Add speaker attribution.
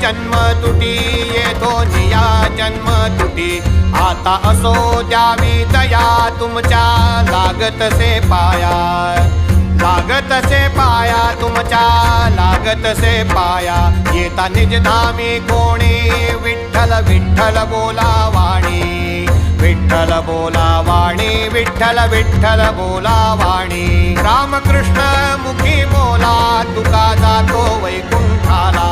Speaker 1: जन्म तुटी येतो निया जन्म तुटी आता असो द्यावी दया तुमच्या लागतसे पाया लागतसे पाया तुमच्या लागतसे पाया येता निज धामी कोणी विठ्ठल विठ्ठल बोला वाणी विठ्ठल बोला वाणी विठ्ठल विठ्ठल बोला वाणी रामकृष्ण मुखी बोला तुका जातो वैकुंठाला